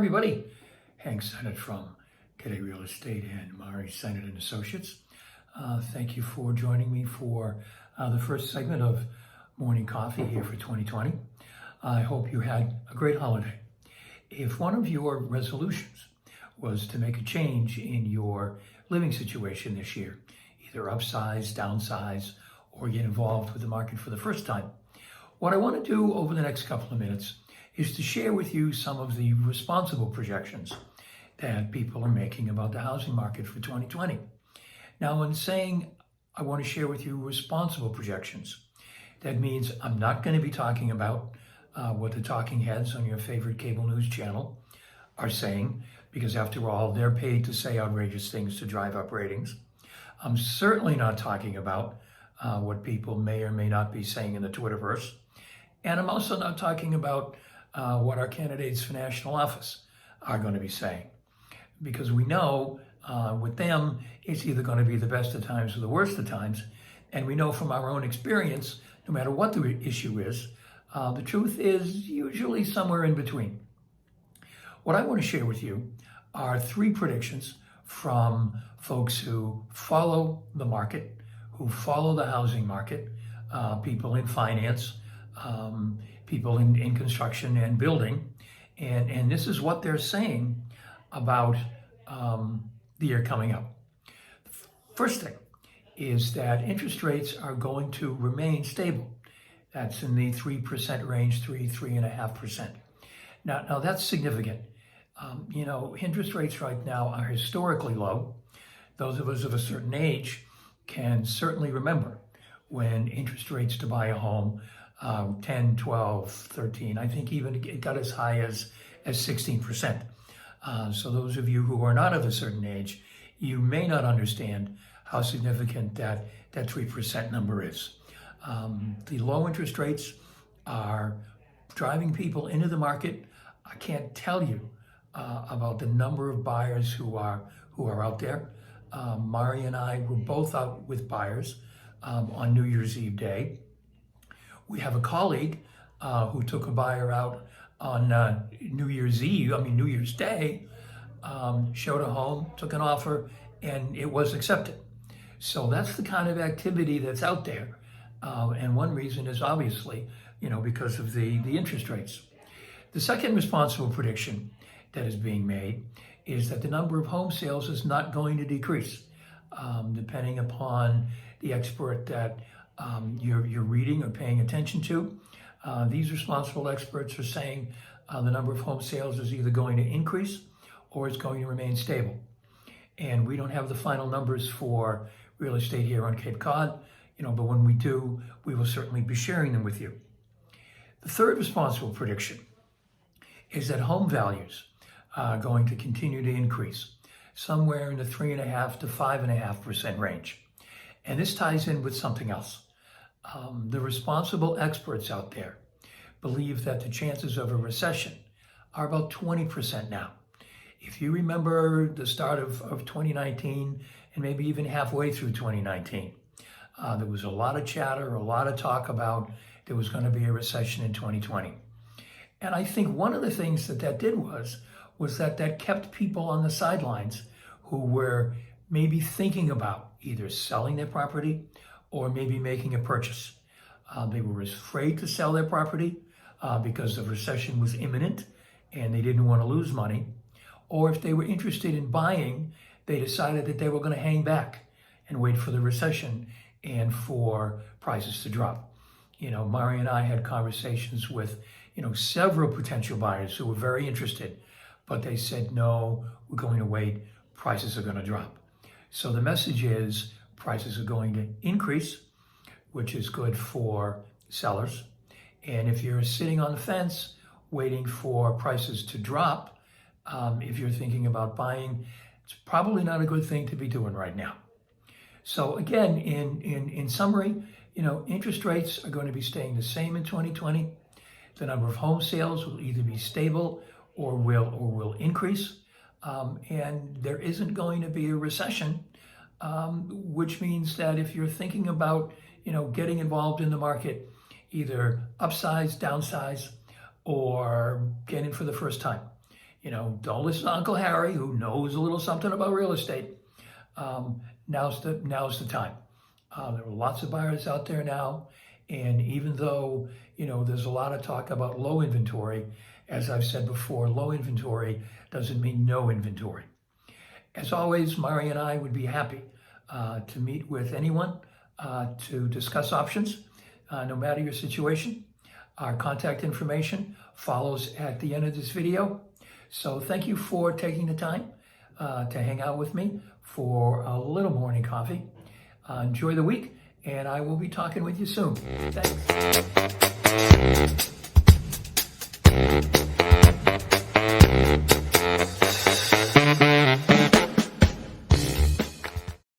everybody. Hank Sennett from G'day Real Estate and Mari Sennett and Associates. Thank you for joining me for the first segment of Morning Coffee here for 2020. I hope you had a great holiday. If one of your resolutions was to make a change in your living situation this year, either upsize, downsize, or get involved with the market for the first time, what I want to do over the next couple of minutes is to share with you some of the responsible projections that people are making about the housing market for 2020. Now, in saying I want to share with you responsible projections, that means I'm not going to be talking about what the talking heads on your favorite cable news channel are saying, because after all, they're paid to say outrageous things to drive up ratings. I'm certainly not talking about what people may or may not be saying in the Twitterverse. And I'm also not talking about what our candidates for national office are going to be saying. Because we know with them, it's either going to be the best of times or the worst of times. And we know from our own experience, no matter what the issue is, the truth is usually somewhere in between. What I want to share with you are 3 predictions from folks who follow the market, who follow the housing market, people in finance, people in construction and building. And this is what they're saying about the year coming up. First thing is that interest rates are going to remain stable. That's in the 3% range, 3.5%. Now that's significant. Interest rates right now are historically low. Those of us of a certain age can certainly remember when interest rates to buy a home 10, 12, 13, I think even it got as high as 16%. So those of you who are not of a certain age, you may not understand how significant that 3% number is. The low interest rates are driving people into the market. I can't tell you about the number of buyers who are out there. Mari and I were both out with buyers on New Year's Eve day. We have a colleague who took a buyer out on New Year's Day, showed a home, took an offer, and it was accepted. So that's the kind of activity that's out there. And one reason is obviously, because of the interest rates. The second responsible prediction that is being made is that the number of home sales is not going to decrease, depending upon the expert that you're reading or paying attention to. These responsible experts are saying the number of home sales is either going to increase or it's going to remain stable. And we don't have the final numbers for real estate here on Cape Cod, but when we do, we will certainly be sharing them with you. The third responsible prediction is that home values are going to continue to increase, somewhere in the 3.5% to 5.5% range. And this ties in with something else. The responsible experts out there believe that the chances of a recession are about 20% now. If you remember the start of 2019 and maybe even halfway through 2019, there was a lot of chatter, a lot of talk about there was going to be a recession in 2020. And I think one of the things that did was that kept people on the sidelines who were maybe thinking about either selling their property or maybe making a purchase. They were afraid to sell their property because the recession was imminent and they didn't want to lose money. Or if they were interested in buying, they decided that they were going to hang back and wait for the recession and for prices to drop. Mari and I had conversations with, several potential buyers who were very interested, but they said, no, we're going to wait, prices are going to drop. So the message is prices are going to increase, which is good for sellers. And if you're sitting on the fence waiting for prices to drop, if you're thinking about buying, it's probably not a good thing to be doing right now. So again, in summary, interest rates are going to be staying the same in 2020. The number of home sales will either be stable or will increase. And there isn't going to be a recession, which means that if you're thinking about, getting involved in the market, either upsize, downsize, or get in for the first time, Don't listen to Uncle Harry, who knows a little something about real estate. Now's the time. There are lots of buyers out there now, and even though there's a lot of talk about low inventory, as I've said before, low inventory doesn't mean no inventory. As always, Mari and I would be happy to meet with anyone to discuss options, no matter your situation. Our contact information follows at the end of this video. So thank you for taking the time to hang out with me for a little morning coffee. Enjoy the week, and I will be talking with you soon. Thanks.